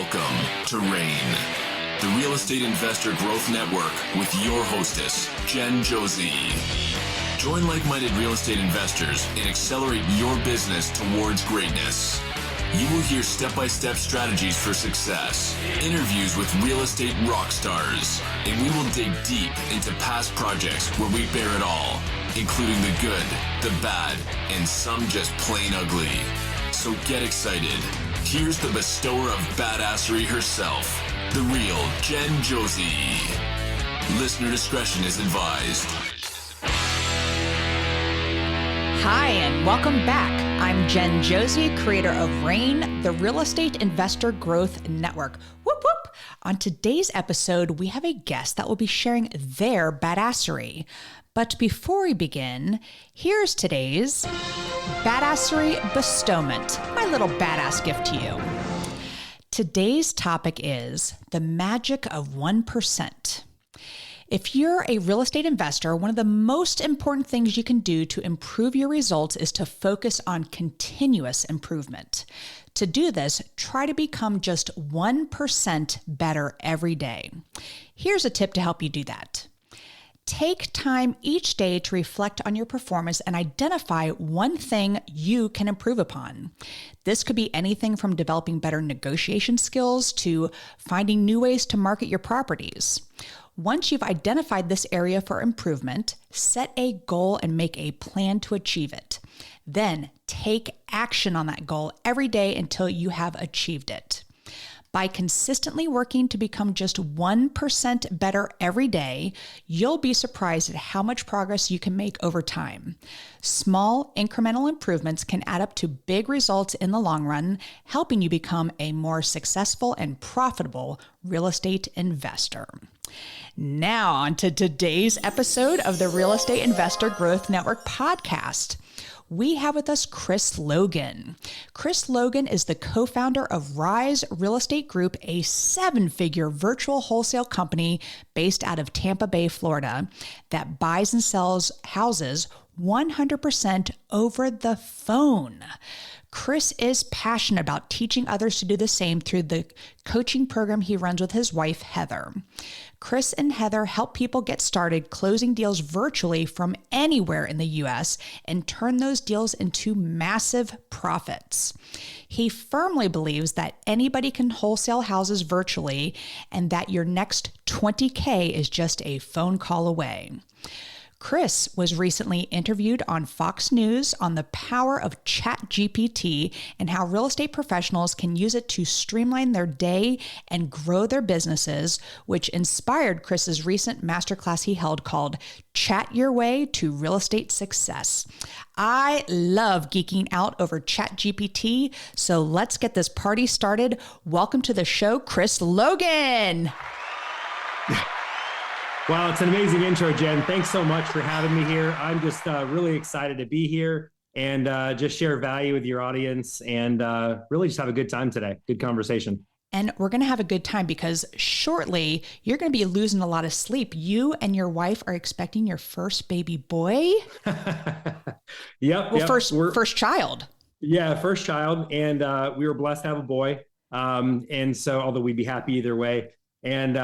Welcome to RAIN, the Real Estate Investor Growth Network with your hostess, Jen Josie. Join like-minded real estate investors and accelerate your business towards greatness. You will hear step-by-step strategies for success, interviews with real estate rock stars, and we will dig deep into past projects where we bear it all, including the good, the bad, and some just plain ugly. So get excited. Here's the bestower of badassery herself, the real Jen Josie. Listener discretion is advised. Hi, and welcome back. I'm Jen Josie, creator of RAIN, the Real Estate Investor Growth Network. Whoop, whoop. On today's episode, we have a guest that will be sharing their badassery. But before we begin, here's today's badassery bestowment, my little badass gift to you. Today's topic is the magic of 1%. If you're a real estate investor, one of the most important things you can do to improve your results is to focus on continuous improvement. To do this, try to become just 1% better every day. Here's a tip to help you do that. Take time each day to reflect on your performance and identify one thing you can improve upon. This could be anything from developing better negotiation skills to finding new ways to market your properties. Once you've identified this area for improvement, set a goal and make a plan to achieve it. Then take action on that goal every day until you have achieved it. By consistently working to become just 1% better every day, you'll be surprised at how much progress you can make over time. Small incremental improvements can add up to big results in the long run, helping you become a more successful and profitable real estate investor. Now on to today's episode of the Real Estate Investor Growth Network podcast. We have with us Chris Logan. Chris Logan is the co-founder of Rise Real Estate Group, a 7-figure virtual wholesale company based out of Tampa Bay, Florida, that buys and sells houses 100% over the phone. Chris is passionate about teaching others to do the same through the coaching program he runs with his wife, Heather. Chris and Heather help people get started closing deals virtually from anywhere in the U.S. and turn those deals into massive profits. He firmly believes that anybody can wholesale houses virtually and that your next $20K is just a phone call away. Chris was recently interviewed on Fox News on the power of ChatGPT and how real estate professionals can use it to streamline their day and grow their businesses, which inspired Chris's recent masterclass he held called Chat Your Way to Real Estate Success. I love geeking out over ChatGPT, so let's get this party started. Welcome to the show, Chris Logan. Wow, it's an amazing intro, Jen. Thanks so much for having me here. I'm just really excited to be here and just share value with your audience and really just have a good time today. Good conversation. And we're going to have a good time because shortly you're going to be losing a lot of sleep. You and your wife are expecting your first baby boy. Yep. Well, first child. Yeah, first child. And we were blessed to have a boy. And so, although we'd be happy either way. And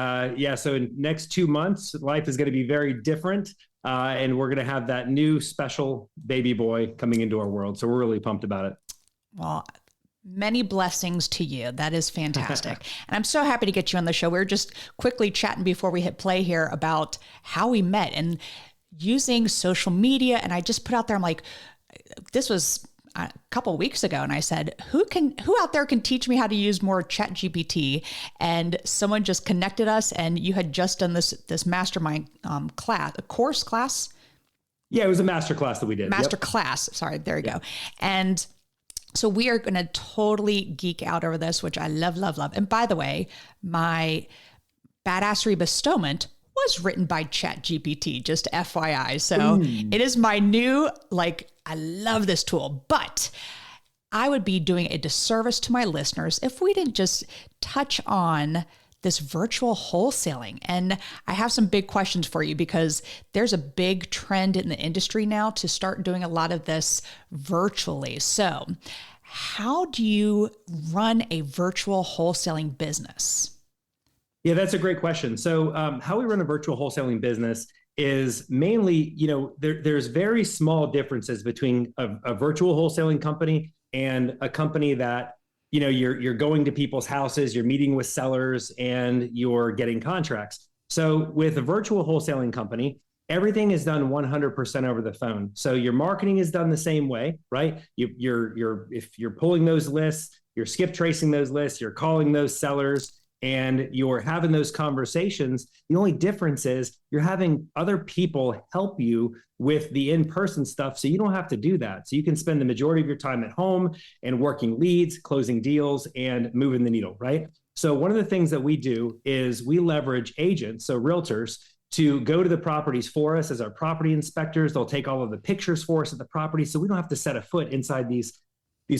so in next 2 months, life is going to be very different. And we're going to have that new special baby boy coming into our world. So we're really pumped about it. Well, many blessings to you. That is fantastic. And I'm so happy to get you on the show. We were just quickly chatting before we hit play here about how we met and using social media. And I just put out there, I'm like, this was a couple of weeks ago. And I said, who out there can teach me how to use more ChatGPT? And someone just connected us, and you had just done this mastermind class. Yeah, it was a master class that we did. Class. Sorry. There you go. And so we are going to totally geek out over this, which I love, love, love. And by the way, my badassery bestowment was written by ChatGPT, just FYI. So It is my new, I love this tool, but I would be doing a disservice to my listeners if we didn't just touch on this virtual wholesaling. And I have some big questions for you because there's a big trend in the industry now to start doing a lot of this virtually. So how do you run a virtual wholesaling business? Yeah, that's a great question. So how we run a virtual wholesaling business is mainly, there's very small differences between a virtual wholesaling company and a company that, you're going to people's houses, you're meeting with sellers, and you're getting contracts. So with a virtual wholesaling company, everything is done 100% over the phone. So your marketing is done the same way, right? If you're pulling those lists, you're skip tracing those lists, you're calling those sellers, and you're having those conversations. The only difference is you're having other people help you with the in-person stuff, so you don't have to do that. So you can spend the majority of your time at home and working leads, closing deals, and moving the needle, right? So one of the things that we do is we leverage agents, so realtors, to go to the properties for us as our property inspectors. They'll take all of the pictures for us at the property, so we don't have to set a foot inside these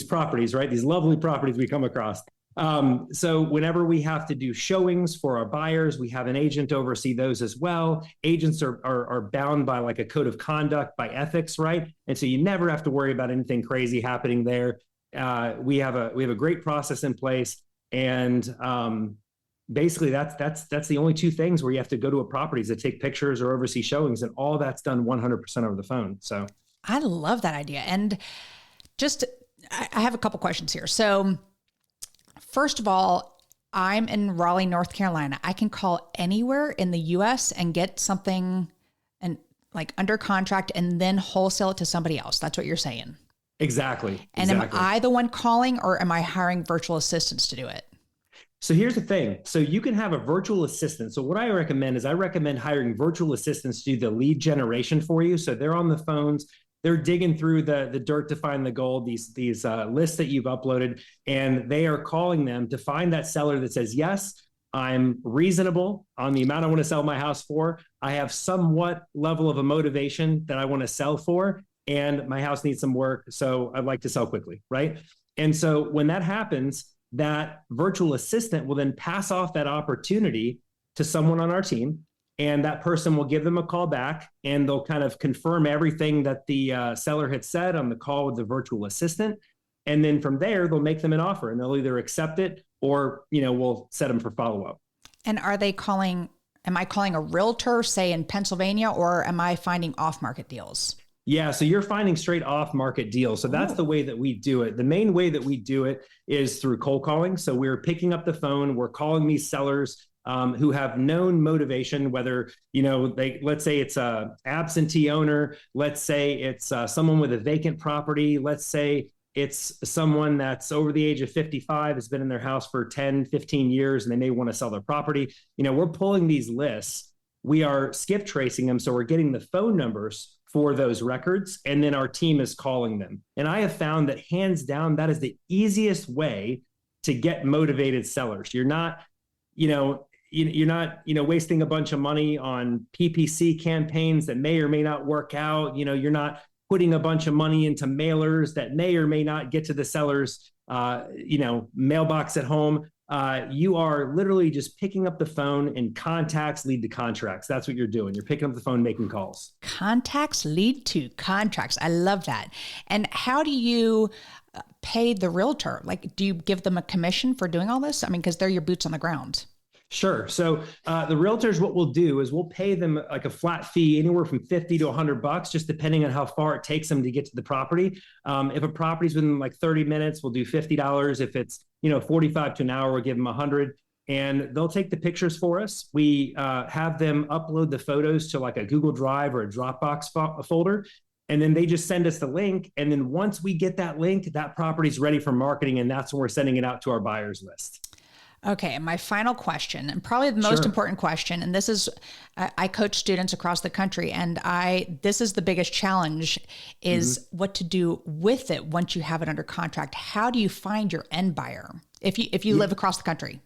properties, right? These lovely properties we come across. So whenever we have to do showings for our buyers, we have an agent oversee those as well. Agents are bound by like a code of conduct, by ethics, right? And so you never have to worry about anything crazy happening there. We have a great process in place, and basically that's the only two things where you have to go to a property to take pictures or oversee showings, and all that's done 100% over the phone. So I love that idea. And just, I have a couple questions here. So first of all, I'm in Raleigh, North Carolina. I can call anywhere in the US and get something and like under contract and then wholesale it to somebody else. That's what you're saying. Exactly. And am I the one calling, or am I hiring virtual assistants to do it? So here's the thing. So you can have a virtual assistant. So what I recommend is hiring virtual assistants to do the lead generation for you. So they're on the phones, they're digging through the dirt to find the gold, these lists that you've uploaded, and they are calling them to find that seller that says, yes, I'm reasonable on the amount I want to sell my house for. I have somewhat level of a motivation that I want to sell for, and my house needs some work, so I'd like to sell quickly, right? And so when that happens, that virtual assistant will then pass off that opportunity to someone on our team, and that person will give them a call back, and they'll kind of confirm everything that the seller had said on the call with the virtual assistant. And then from there, they'll make them an offer, and they'll either accept it or, we'll set them for follow-up. And am I calling a realtor, say in Pennsylvania, or am I finding off-market deals? Yeah, so you're finding straight off-market deals. So that's the way that we do it. The main way that we do it is through cold calling. So we're picking up the phone, we're calling these sellers who have known motivation, whether, let's say it's a absentee owner, let's say it's someone with a vacant property, let's say it's someone that's over the age of 55, has been in their house for 10, 15 years, and they may want to sell their property. We're pulling these lists. We are skip tracing them. So we're getting the phone numbers for those records, and then our team is calling them. And I have found that hands down, that is the easiest way to get motivated sellers. You're not, wasting a bunch of money on PPC campaigns that may or may not work out. You're not putting a bunch of money into mailers that may or may not get to the seller's, mailbox at home. You are literally just picking up the phone, and contacts lead to contracts. That's what you're doing. You're picking up the phone, making calls. Contacts lead to contracts. I love that. And how do you pay the realtor? Like, do you give them a commission for doing all this? I mean, because they're your boots on the ground. Sure. So the realtors, what we'll do is we'll pay them like a flat fee, anywhere from $50 to $100, just depending on how far it takes them to get to the property. If a property's within like 30 minutes, we'll do $50. If it's 45 to an hour, we'll give them $100, and they'll take the pictures for us. We have them upload the photos to like a Google Drive or a Dropbox folder, and then they just send us the link. And then once we get that link, that property's ready for marketing, and that's when we're sending it out to our buyers list. Okay, my final question, and probably the most important question, and this is, I coach students across the country, and this is the biggest challenge, is what to do with it once you have it under contract. How do you find your end buyer if you live across the country?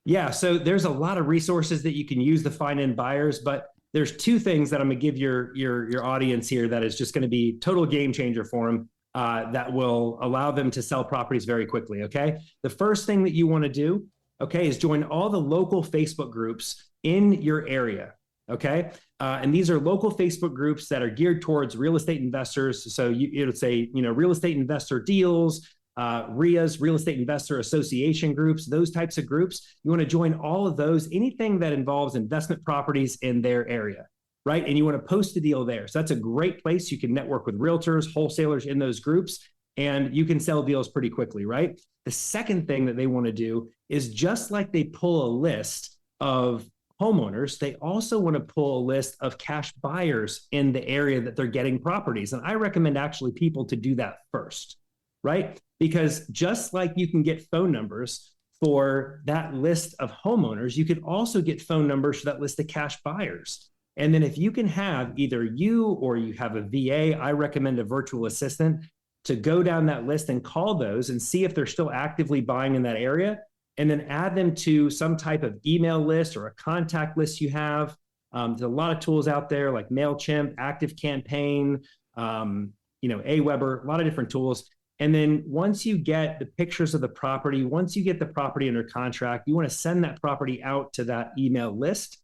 Yeah, so there's a lot of resources that you can use to find end buyers, but there's two things that I'm gonna give your audience here that is just gonna be total game changer for them. That will allow them to sell properties very quickly. Okay, the first thing that you want to do, is join all the local Facebook groups in your area. Okay. And these are local Facebook groups that are geared towards real estate investors. So it would say, real estate investor deals, RIAs, Real Estate Investor Association groups, those types of groups. You want to join all of those, anything that involves investment properties in their area, right? And you want to post a deal there. So that's a great place. You can network with realtors, wholesalers in those groups, and you can sell deals pretty quickly, right? The second thing that they want to do is, just like they pull a list of homeowners, they also want to pull a list of cash buyers in the area that they're getting properties. And I recommend actually people to do that first, right? Because just like you can get phone numbers for that list of homeowners, you could also get phone numbers for that list of cash buyers. And then if you can have either you or you have a VA, I recommend a virtual assistant to go down that list and call those and see if they're still actively buying in that area, and then add them to some type of email list or a contact list you have. There's a lot of tools out there like MailChimp, ActiveCampaign, Aweber, a lot of different tools. And then once you get the pictures of the property, once you get the property under contract, you want to send that property out to that email list.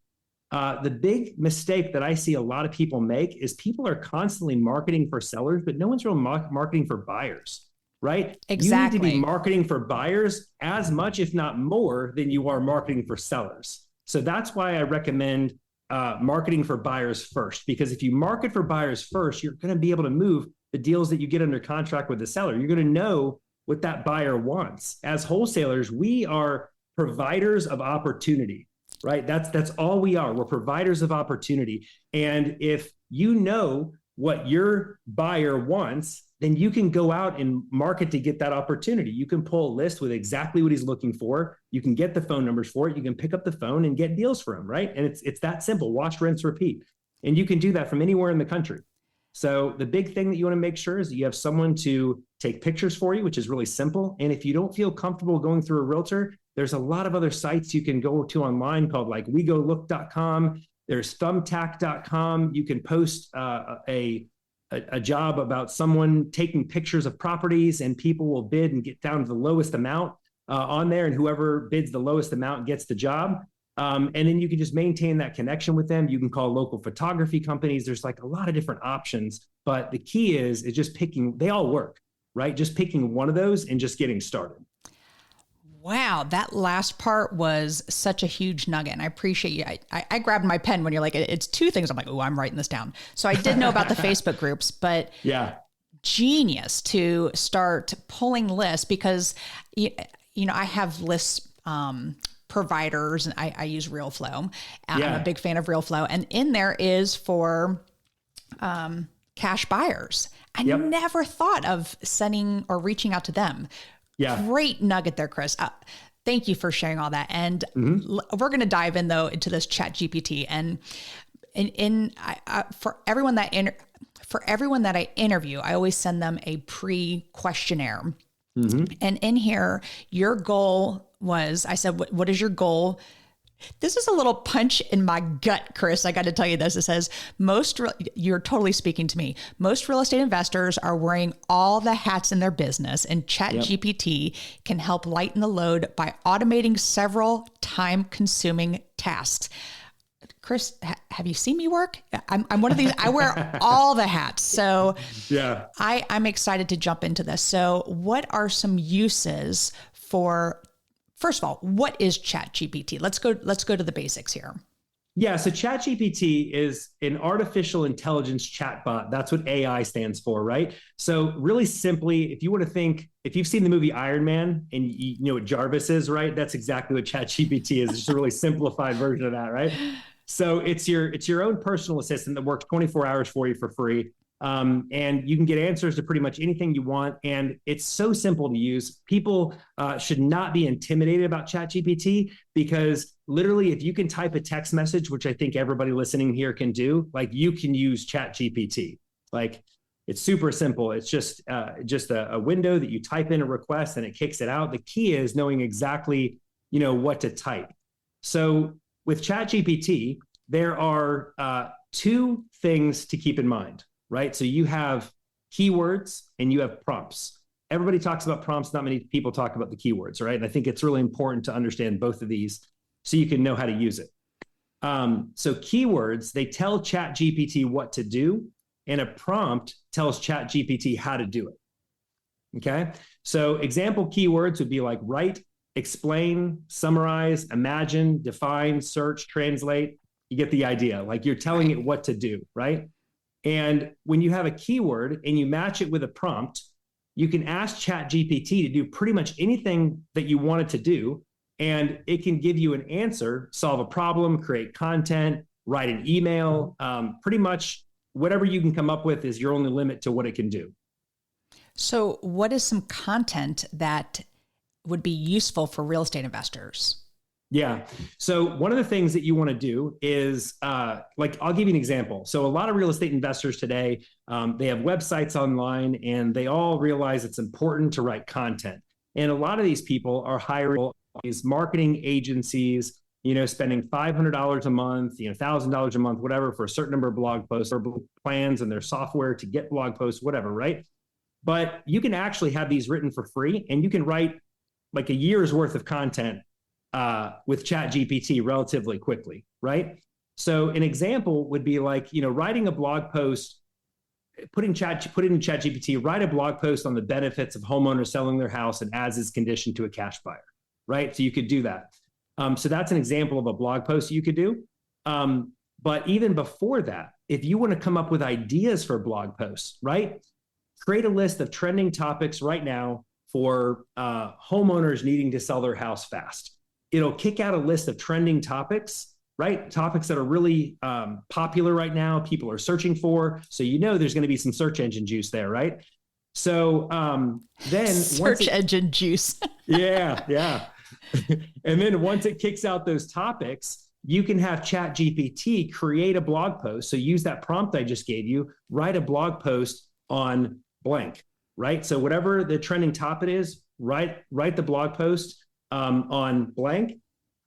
The big mistake that I see a lot of people make is people are constantly marketing for sellers, but no one's really marketing for buyers, right? Exactly. You need to be marketing for buyers as much, if not more, than you are marketing for sellers. So that's why I recommend marketing for buyers first, because if you market for buyers first, you're going to be able to move the deals that you get under contract with the seller. You're going to know what that buyer wants. As wholesalers, we are providers of opportunity, right? That's all we are. We're providers of opportunity. And if you know what your buyer wants, then you can go out and market to get that opportunity. You can pull a list with exactly what he's looking for. You can get the phone numbers for it. You can pick up the phone and get deals for him, right? And it's that simple. Wash, rinse, repeat. And you can do that from anywhere in the country. So the big thing that you want to make sure is that you have someone to take pictures for you, which is really simple. And if you don't feel comfortable going through a realtor, there's a lot of other sites you can go to online called like wegolook.com. There's thumbtack.com. You can post a job about someone taking pictures of properties, and people will bid and get down to the lowest amount on there. And whoever bids the lowest amount gets the job. And then you can just maintain that connection with them. You can call local photography companies. There's like a lot of different options, but the key is just picking, they all work, right? Just picking one of those and just getting started. Wow, that last part was such a huge nugget. And I appreciate you. I grabbed my pen when you're like, it's two things. I'm like, oh, I'm writing this down. So I did know about the Facebook groups, but yeah, genius to start pulling lists, because, I have lists, providers, and I use RealFlow. I'm a big fan of RealFlow, and in there is for cash buyers. I never thought of sending or reaching out to them. Yeah, great nugget there, Chris. Thank you for sharing all that. And we're going to dive in though into this ChatGPT, and for everyone that I interview, I always send them a pre-questionnaire. And in here, your goal was, I said, what is your goal? This is a little punch in my gut, Chris. I got to tell you this. It says, you're totally speaking to me. Most real estate investors are wearing all the hats in their business, and ChatGPT can help lighten the load by automating several time-consuming tasks. Chris, have you seen me work? I'm one of these. I wear all the hats. So yeah, I'm excited to jump into this. So what are some uses for, first of all, what is ChatGPT? Let's go to the basics here. Yeah, so ChatGPT is an artificial intelligence chatbot. That's what AI stands for, right? So really simply, if you want to think, if you've seen the movie Iron Man and you know what Jarvis is, right? That's exactly what ChatGPT is. It's just a really simplified version of that, right? So it's your own personal assistant that works 24 hours for you for free. And you can get answers to pretty much anything you want. And it's so simple to use. People should not be intimidated about ChatGPT, because literally if you can type a text message, which I think everybody listening here can do, like you can use ChatGPT. Like it's super simple. It's just a window that you type in a request and it kicks it out. The key is knowing exactly, what to type. So with ChatGPT, there are two things to keep in mind, right? So you have keywords and you have prompts. Everybody talks about prompts. Not many people talk about the keywords, right? And I think it's really important to understand both of these so you can know how to use it. So keywords, they tell ChatGPT what to do, and a prompt tells ChatGPT how to do it. Okay. So example keywords would be like write, explain, summarize, imagine, define, search, translate. You get the idea. Like you're telling it what to do, right? And when you have a keyword and you match it with a prompt, you can ask ChatGPT to do pretty much anything that you want it to do. And it can give you an answer, solve a problem, create content, write an email. Pretty much whatever you can come up with is your only limit to what it can do. So what is some content that would be useful for real estate investors? Yeah. So one of the things that you want to do is like, I'll give you an example. So a lot of real estate investors today, they have websites online and they all realize it's important to write content. And a lot of these people are hiring these marketing agencies, spending $500 a month, $1,000 a month, whatever, for a certain number of blog posts or plans and their software to get blog posts, whatever, right? But you can actually have these written for free and you can write like a year's worth of content with ChatGPT relatively quickly, right? So an example would be like, writing a blog post, put in ChatGPT, write a blog post on the benefits of homeowners selling their house and as is conditioned to a cash buyer, right? So you could do that. So that's an example of a blog post you could do. But even before that, if you want to come up with ideas for blog posts, right? Create a list of trending topics right now for homeowners needing to sell their house fast. It'll kick out a list of trending topics, right? Topics that are really popular right now, people are searching for. So there's going to be some search engine juice there, right? So then search engine juice. Yeah. And then once it kicks out those topics, you can have ChatGPT create a blog post. So use that prompt I just gave you, write a blog post on blank, right? So whatever the trending topic is, write the blog post on blank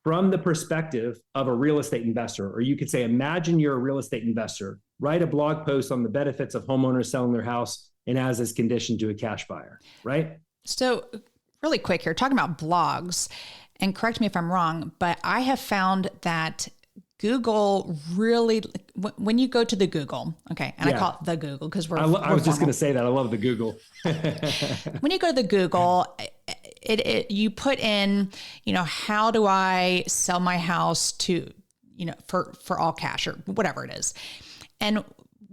from the perspective of a real estate investor. Or you could say, imagine you're a real estate investor, write a blog post on the benefits of homeowners selling their house and as is conditioned to a cash buyer, right? So really quick here, talking about blogs, and correct me if I'm wrong, but I have found that Google really, when you go to the Google, okay, and I call it the Google because I was just going to say that. I love the Google. When you go to the Google, you put in, how do I sell my house to, for all cash or whatever it is. And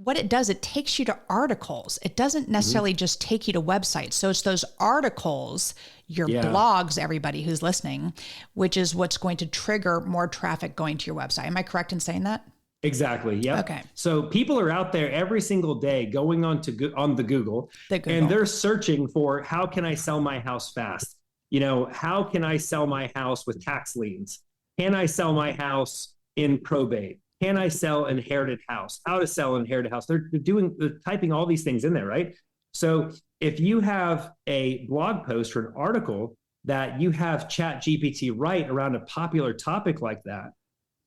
what it does, it takes you to articles. It doesn't necessarily just take you to websites. So it's those articles, your blogs, everybody who's listening, which is what's going to trigger more traffic going to your website. Am I correct in saying that? Exactly. Yeah. Okay. So people are out there every single day going on the Google, and they're searching for, how can I sell my house fast? How can I sell my house with tax liens? Can I sell my house in probate? Can I sell inherited house? How to sell inherited house? They're typing all these things in there, right? So if you have a blog post or an article that you have ChatGPT write around a popular topic like that,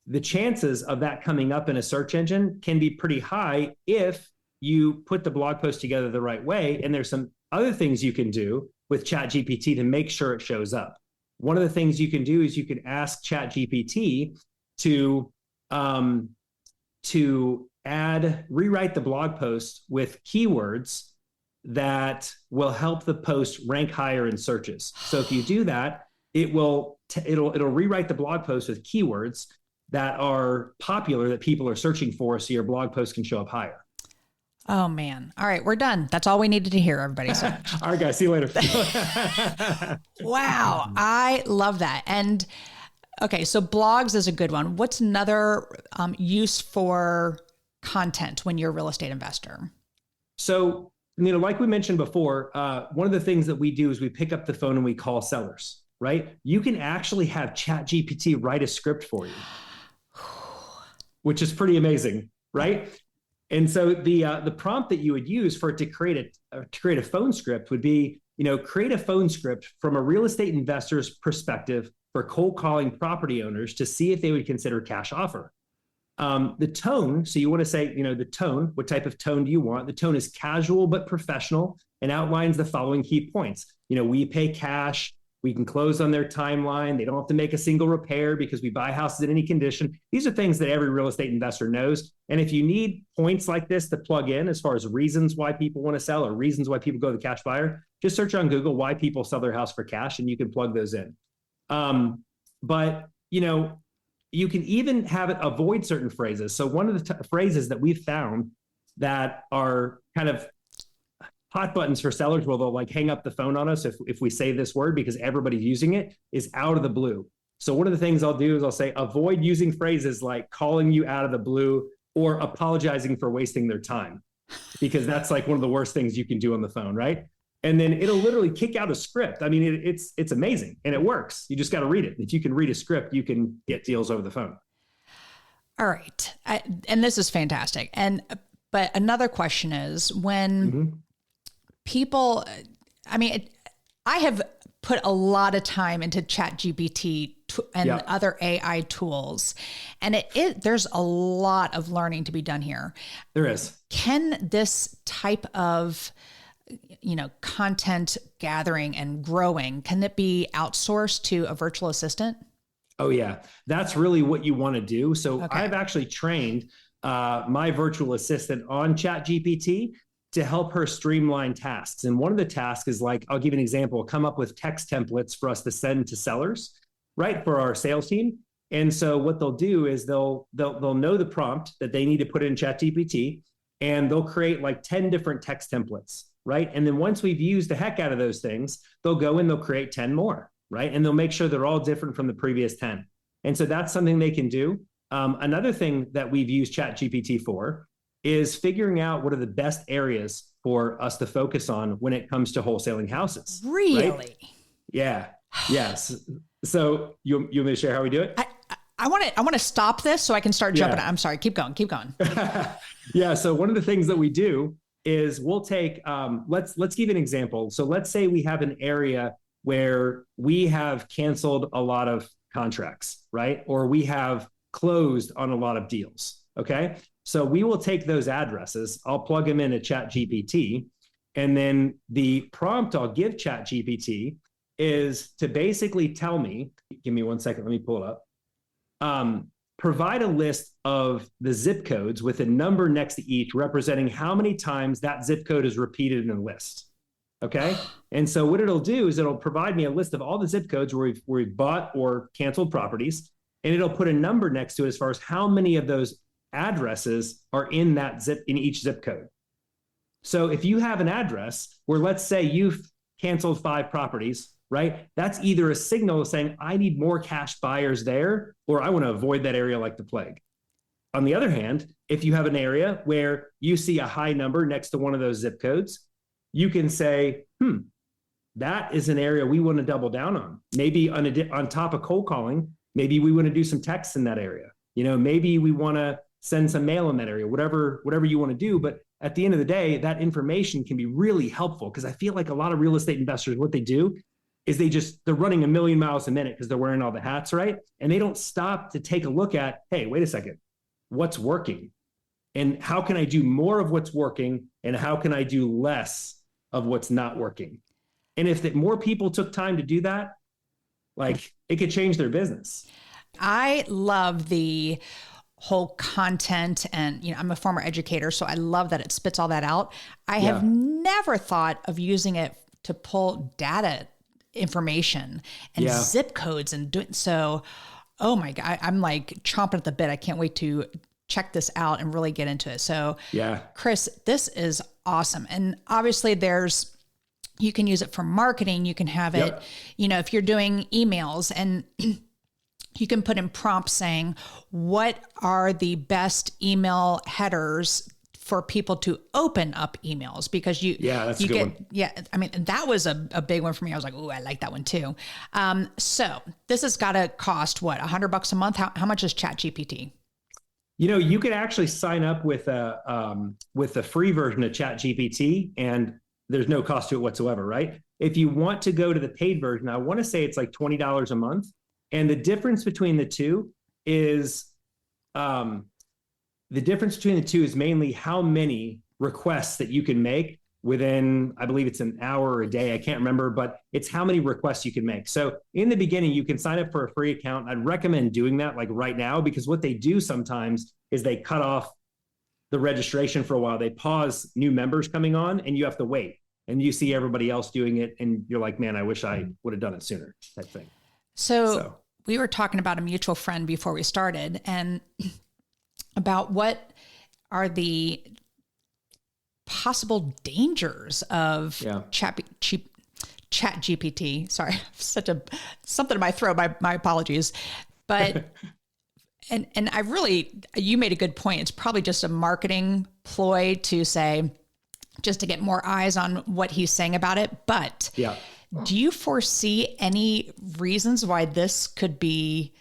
the chances of that coming up in a search engine can be pretty high if you put the blog post together the right way. And there's some other things you can do with ChatGPT to make sure it shows up. One of the things you can do is you can ask ChatGPT to rewrite the blog post with keywords that will help the post rank higher in searches. So if you do that, it'll rewrite the blog post with keywords that are popular, that people are searching for, so your blog post can show up higher. Oh man. All right, we're done. That's all we needed to hear, everybody. So. All right, guys, see you later. Wow. I love that. And okay, so blogs is a good one. What's another use for content when you're a real estate investor? So, like we mentioned before, one of the things that we do is we pick up the phone and we call sellers, right? You can actually have ChatGPT write a script for you, which is pretty amazing, right? And so the prompt that you would use for it to create a phone script would be, create a phone script from a real estate investor's perspective for cold calling property owners to see if they would consider cash offer. The tone, so you want to say, the tone, what type of tone do you want? The tone is casual but professional and outlines the following key points. We pay cash, We can close on their timeline. They don't have to make a single repair because we buy houses in any condition. These are things that every real estate investor knows. And if you need points like this to plug in as far as reasons why people want to sell or reasons why people go to the cash buyer, just search on Google why people sell their house for cash, and you can plug those in. But you can even have it avoid certain phrases. So one of the phrases that we've found that are kind of hot buttons for sellers, where they'll like hang up the phone on us if we say this word because everybody's using it, is out of the blue. So one of the things I'll do is I'll say, avoid using phrases like calling you out of the blue or apologizing for wasting their time, because that's like one of the worst things you can do on the phone, right? And then it'll literally kick out a script. I mean, it's amazing and it works. You just got to read it. If you can read a script, you can get deals over the phone. All right. And this is fantastic. But another question is when people, I have put a lot of time into ChatGPT and other AI tools, and there's a lot of learning to be done here. There is. Can this type of content gathering and growing, can it be outsourced to a virtual assistant? Oh yeah, that's really what you want to do. So I've actually trained my virtual assistant on ChatGPT to help her streamline tasks. And one of the tasks is like, I'll give you an example, come up with text templates for us to send to sellers, right? For our sales team. And so what they'll do is they'll know the prompt that they need to put in ChatGPT, and they'll create like 10 different text templates, right? And then once we've used the heck out of those things, they'll go and they'll create 10 more, right? And they'll make sure they're all different from the previous 10. And so that's something they can do. Another thing that we've used ChatGPT for is figuring out what are the best areas for us to focus on when it comes to wholesaling houses. Really? Right? Yeah. Yes. So you want me to share how we do it? I want to stop this so I can start jumping. I'm sorry. Keep going. Yeah. So one of the things that we do is we'll take, let's give an example. So let's say we have an area where we have canceled a lot of contracts, right? Or we have closed on a lot of deals. Okay. So we will take those addresses, I'll plug them into ChatGPT, and then the prompt I'll give ChatGPT is to basically tell me, give me 1 second, let me pull it up. Provide a list of the zip codes with a number next to each representing how many times that zip code is repeated in a list. Okay. And so what it'll do is it'll provide me a list of all the zip codes where we've bought or canceled properties, and it'll put a number next to it as far as how many of those addresses are in each zip code. So if you have an address where, let's say you've canceled 5 properties, right? That's either a signal saying I need more cash buyers there, or I want to avoid that area like the plague. On the other hand, if you have an area where you see a high number next to one of those zip codes, you can say, that is an area we want to double down on. Maybe on top of cold calling, maybe we want to do some texts in that area. Maybe we want to send some mail in that area, whatever you want to do. But at the end of the day, that information can be really helpful, because I feel like a lot of real estate investors, what they do is they're running a million miles a minute because they're wearing all the hats, right? And they don't stop to take a look at, hey, wait a second, what's working? And how can I do more of what's working? And how can I do less of what's not working? And if more people took time to do that, like, it could change their business. I love the whole content, and I'm a former educator, so I love that it spits all that out. I have never thought of using it to pull data information and zip codes and doing so. Oh my God, I'm like chomping at the bit. I can't wait to check this out and really get into it. So Chris, this is awesome. And obviously you can use it for marketing. You can have it, if you're doing emails, and you can put in prompts saying, what are the best email headers for people to open up emails? Because that's a good one. Yeah. I mean, that was a big one for me. I was like, oh, I like that one too. So this has got to cost what, $100 a month? How much is ChatGPT? You could actually sign up with a free version of ChatGPT, and there's no cost to it whatsoever, right? If you want to go to the paid version, I want to say it's like $20 a month. And the difference between the two is mainly how many requests that you can make within, I believe it's an hour or a day. I can't remember, but it's how many requests you can make. So in the beginning, you can sign up for a free account. I'd recommend doing that like right now, because what they do sometimes is they cut off the registration for a while. They pause new members coming on and you have to wait. And you see everybody else doing it. And you're like, man, I wish I would have done it sooner, type thing. So we were talking about a mutual friend before we started and about what are the possible dangers of ChatGPT. Sorry, something in my throat. My apologies. But and I really, you made a good point. It's probably just a marketing ploy to say, just to get more eyes on what he's saying about it. But do you foresee any reasons why this could be,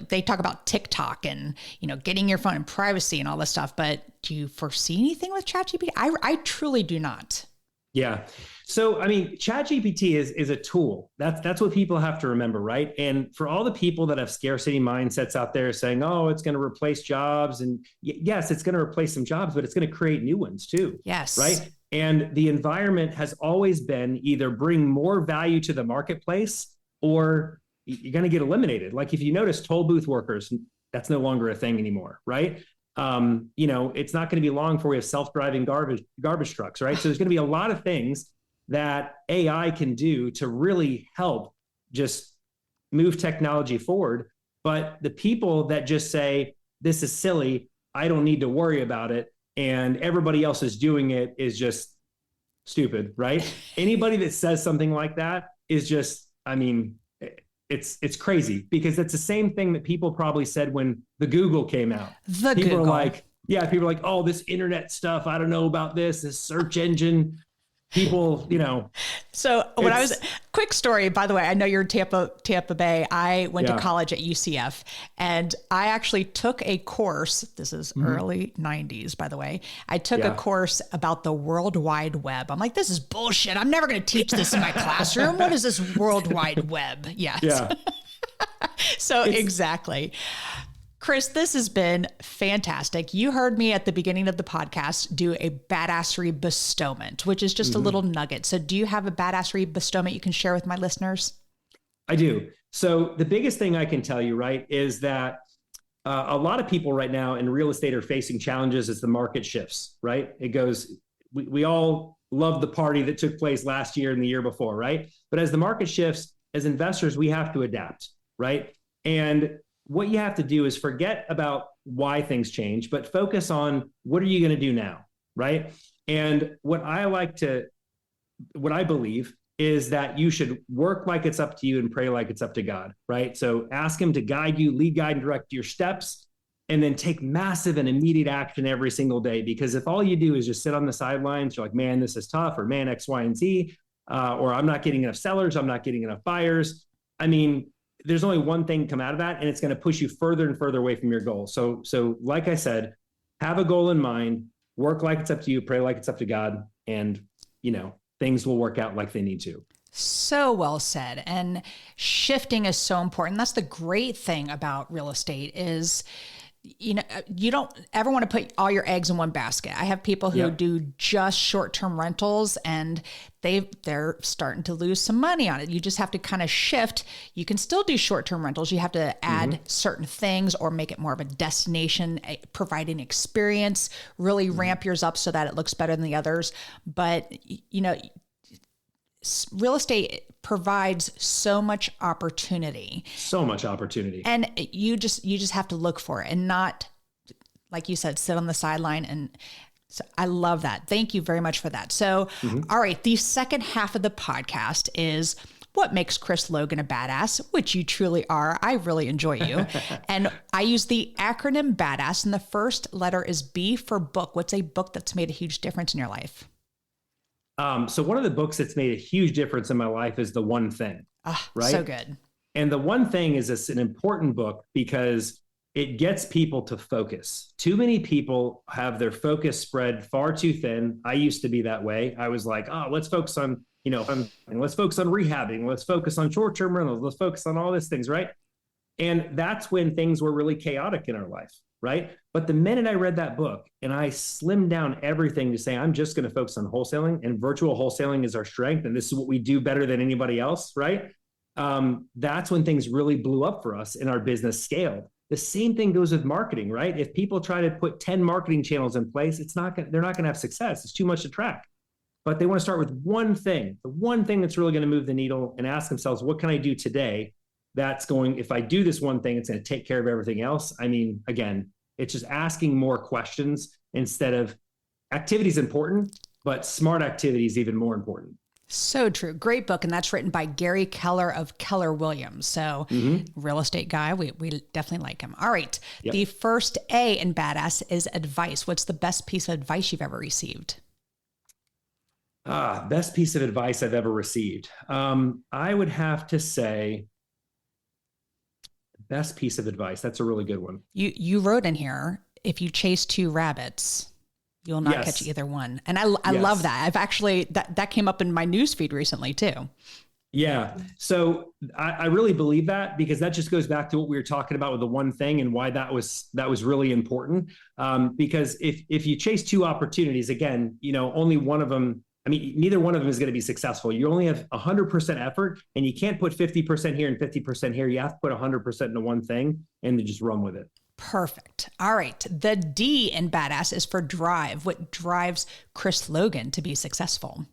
they talk about TikTok and, getting your phone and privacy and all this stuff, but do you foresee anything with ChatGPT? I truly do not. Yeah. So, I mean, ChatGPT is a tool. That's what people have to remember, right? And for all the people that have scarcity mindsets out there saying, oh, it's going to replace jobs. And yes, it's going to replace some jobs, but it's going to create new ones too. Yes. Right. And the environment has always been either bring more value to the marketplace or you're going to get eliminated. Like if you notice toll booth workers, that's no longer a thing anymore. Right. It's not going to be long before we have self-driving garbage trucks. Right. So there's going to be a lot of things that AI can do to really help just move technology forward. But the people that just say, this is silly, I don't need to worry about it, and everybody else is doing it is just stupid, right? Anybody that says something like that is just, I mean, it's crazy, because it's the same thing that people probably said when the Google came out. People are like, oh, this internet stuff, I don't know about this search engine. People, So when I was, quick story, by the way, I know you're in Tampa Bay. I went to college at UCF and I actually took a course. This is early 90s, by the way. I took a course about the World Wide Web. I'm like, this is bullshit. I'm never going to teach this in my classroom. What is this World Wide Web? Yes. Yeah. So exactly. Chris, this has been fantastic. You heard me at the beginning of the podcast do a badassery bestowment, which is just a little nugget. So do you have a badassery bestowment you can share with my listeners? I do. So the biggest thing I can tell you, right, is that a lot of people right now in real estate are facing challenges as the market shifts, right? It goes, we all love the party that took place last year and the year before, right? But as the market shifts, as investors, we have to adapt, right? And what you have to do is forget about why things change, but focus on what are you going to do now, right? And what I believe is that you should work like it's up to you and pray like it's up to God, right? So ask him to guide you, lead, guide, and direct your steps, and then take massive and immediate action every single day. Because if all you do is just sit on the sidelines, you're like, man, this is tough, or man, X, Y, and Z, or I'm not getting enough sellers, I'm not getting enough buyers. I mean, there's only one thing come out of that, and it's going to push you further and further away from your goal. So like I said, have a goal in mind, work like it's up to you, pray like it's up to God, and, things will work out like they need to. So well said. And shifting is so important. That's the great thing about real estate is, you don't ever want to put all your eggs in one basket. I have people who do just short-term rentals and they're starting to lose some money on it. You just have to kind of shift. You can still do short-term rentals. You have to add certain things or make it more of a destination, providing experience, really ramp yours up so that it looks better than the others. But, real estate provides so much opportunity. And you just have to look for it and not, like you said, sit on the sideline. And so I love that. Thank you very much for that. So, all right, the second half of the podcast is what makes Chris Logan a badass, which you truly are. I really enjoy you. And I use the acronym BADASS, and the first letter is B for book. What's a book that's made a huge difference in your life? So one of the books that's made a huge difference in my life is The One Thing, right? So good. And The One Thing is an important book because it gets people to focus. Too many people have their focus spread far too thin. I used to be that way. I was like, let's focus on, let's focus on rehabbing. Let's focus on short-term rentals. Let's focus on all these things, right? And that's when things were really chaotic in our life. right? But the minute I read that book and I slimmed down everything to say, I'm just going to focus on wholesaling, and virtual wholesaling is our strength, and this is what we do better than anybody else, right? That's when things really blew up for us and our business scaled. The same thing goes with marketing, right? If people try to put 10 marketing channels in place, they're not going to have success. It's too much to track. But they want to start with one thing, the one thing that's really going to move the needle, and ask themselves, what can I do today that's going, if I do this one thing, it's going to take care of everything else. I mean, again, it's just asking more questions instead of activity is important, but smart activity is even more important. So true. Great book. And that's written by Gary Keller of Keller Williams. So real estate guy, we definitely like him. All right. Yep. The first A in badass is advice. What's the best piece of advice you've ever received? Best piece of advice I've ever received. I would have to say best piece of advice. That's a really good one. You wrote in here, if you chase two rabbits, you'll not catch either one. And I love that. I've actually, that came up in my newsfeed recently too. Yeah. So I really believe that, because that just goes back to what we were talking about with the one thing and why that was really important. Because if you chase two opportunities, again, only one of them, neither one of them is going to be successful. You only have 100% effort, and you can't put 50% here and 50% here. You have to put 100% into one thing and then just run with it. Perfect. All right. The D in badass is for drive. What drives Chris Logan to be successful?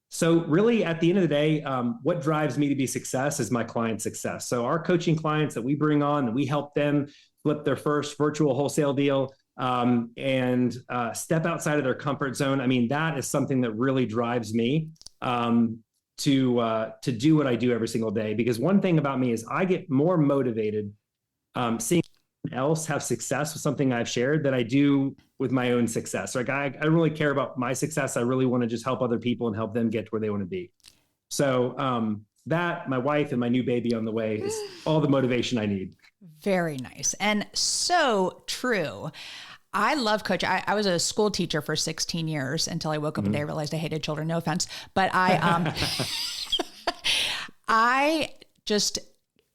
So really, at the end of the day, what drives me to be success is my client success. So our coaching clients that we bring on, and we help them flip their first virtual wholesale deal, and step outside of their comfort zone. That is something that really drives me to do what I do every single day. Because one thing about me is I get more motivated seeing someone else have success with something I've shared than I do with my own success. Like I don't really care about my success. I really want to just help other people and help them get to where they want to be. So that, my wife and my new baby on the way, is all the motivation I need. Very nice. And so true. I love coaching. I was a school teacher for 16 years until I woke up one day and realized I hated children. No offense. But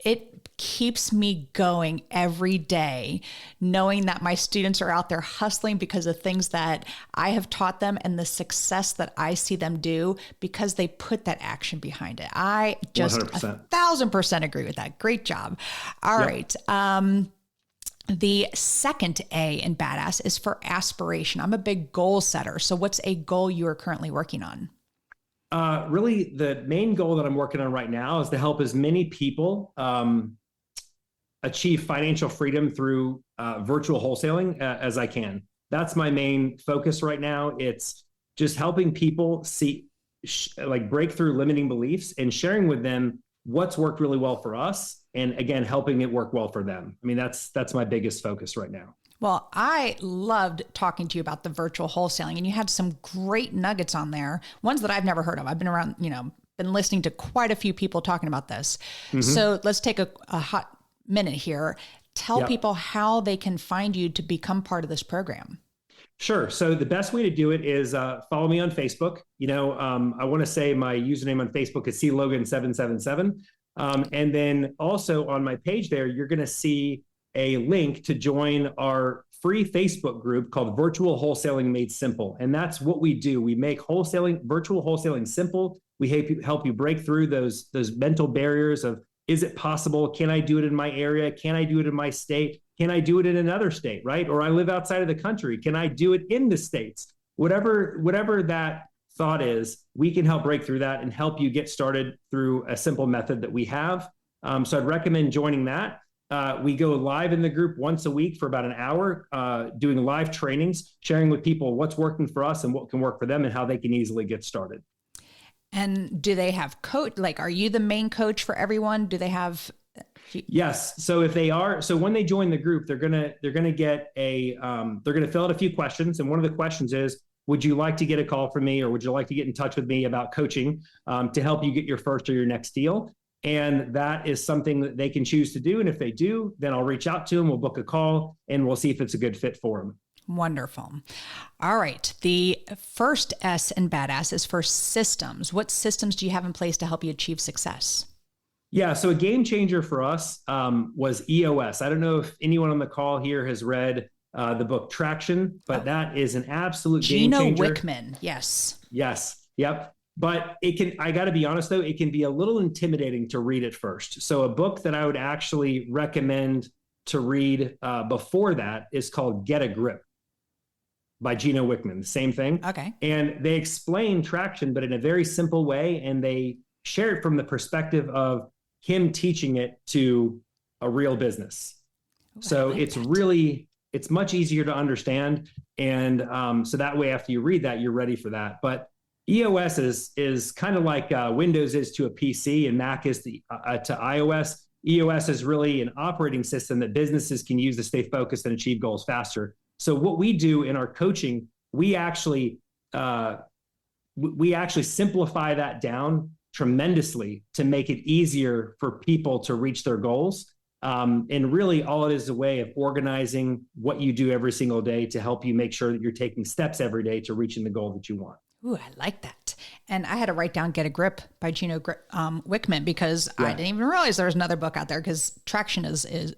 it keeps me going every day, knowing that my students are out there hustling because of things that I have taught them and the success that I see them do because they put that action behind it. I just 1,000% agree with that. Great job. All right. The second A in badass is for aspiration. I'm a big goal setter. So what's a goal you are currently working on? Really, the main goal that I'm working on right now is to help as many people achieve financial freedom through virtual wholesaling as I can. That's my main focus right now. It's just helping people break through limiting beliefs and sharing with them what's worked really well for us. And again, helping it work well for them. That's my biggest focus right now. Well, I loved talking to you about the virtual wholesaling, and you had some great nuggets on there, ones that I've never heard of. I've been around, been listening to quite a few people talking about this. So let's take a hot minute here. Tell people how they can find you to become part of this program. Sure. So the best way to do it is follow me on Facebook. I want to say my username on Facebook is clogan777. And then also on my page there, you're going to see a link to join our free Facebook group called Virtual Wholesaling Made Simple. And that's what we do. We make virtual wholesaling simple. We help you break through those mental barriers of, is it possible? Can I do it in my area? Can I do it in my state? Can I do it in another state, right? Or I live outside of the country. Can I do it in the States? Whatever that thought is, we can help break through that and help you get started through a simple method that we have. So I'd recommend joining that. We go live in the group once a week for about an hour, doing live trainings, sharing with people what's working for us and what can work for them and how they can easily get started. And do they have are you the main coach for everyone? Do they have? Yes. So if they are, when they join the group, they're going to get they're going to fill out a few questions. And one of the questions is, would you like to get a call from me, or would you like to get in touch with me about coaching to help you get your first or your next deal? And that is something that they can choose to do. And if they do, then I'll reach out to them. We'll book a call and we'll see if it's a good fit for them. Wonderful. All right. The first S in badass is for systems. What systems do you have in place to help you achieve success? Yeah, so a game changer for us was EOS. I don't know if anyone on the call here has read the book Traction, but that is an absolute game changer. Gino Wickman, yes. Yes, yep. But I got to be honest though, it can be a little intimidating to read at first. So a book that I would actually recommend to read before that is called Get a Grip by Gino Wickman. Same thing. Okay. And they explain traction, but in a very simple way. And they share it from the perspective of him teaching it to a real business. Ooh, so it's much easier to understand. And so that way, after you read that, you're ready for that. But EOS is kind of like Windows is to a PC and Mac is to iOS. EOS is really an operating system that businesses can use to stay focused and achieve goals faster. So what we do in our coaching, we actually simplify that down tremendously to make it easier for people to reach their goals. And really all it is a way of organizing what you do every single day to help you make sure that you're taking steps every day to reaching the goal that you want. Ooh, I like that. And I had to write down Get a Grip by Gino Wickman because I didn't even realize there was another book out there because Traction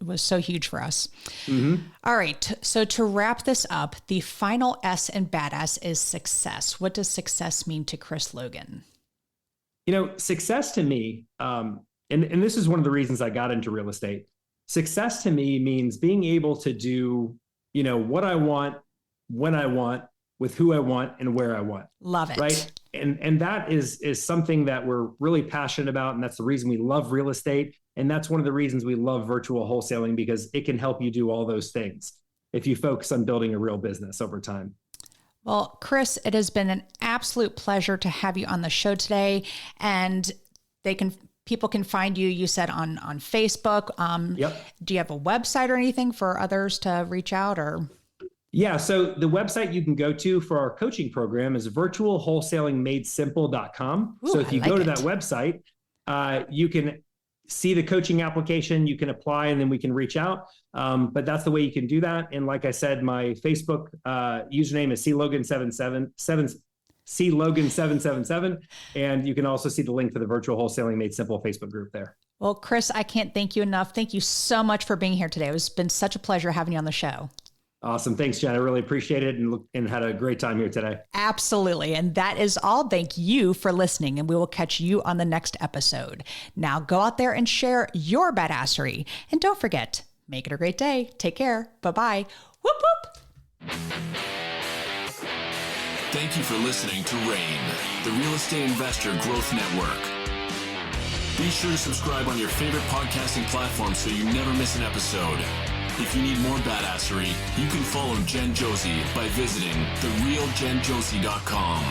was so huge for us. Mm-hmm. All right. So to wrap this up, the final S in badass is success. What does success mean to Chris Logan? Success to me, and this is one of the reasons I got into real estate. Success to me means being able to do, what I want, when I want, with who I want and where I want. Love it. Right. And that is something that we're really passionate about. And that's the reason we love real estate. And that's one of the reasons we love virtual wholesaling, because it can help you do all those things if you focus on building a real business over time. Well, Chris, it has been an absolute pleasure to have you on the show today. And people can find you, you said on Facebook. Yep. Do you have a website or anything for others to reach out or? Yeah. So the website you can go to for our coaching program is virtualwholesalingmadesimple.com. So if you go to that website, you can see the coaching application, you can apply, and then we can reach out. But that's the way you can do that. And like I said, my Facebook username is clogan777. And you can also see the link for the Virtual Wholesaling Made Simple Facebook group there. Well, Chris, I can't thank you enough. Thank you so much for being here today. It's been such a pleasure having you on the show. Awesome. Thanks, Jen. I really appreciate it and had a great time here today. Absolutely. And that is all. Thank you for listening, and we will catch you on the next episode. Now go out there and share your badassery. And don't forget, make it a great day. Take care. Bye-bye. Whoop, whoop. Thank you for listening to RAIN, the Real Estate Investor Growth Network. Be sure to subscribe on your favorite podcasting platform so you never miss an episode. If you need more badassery, you can follow Jen Josie by visiting therealjenjosie.com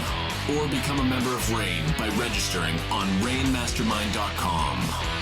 or become a member of RAIN by registering on rainmastermind.com.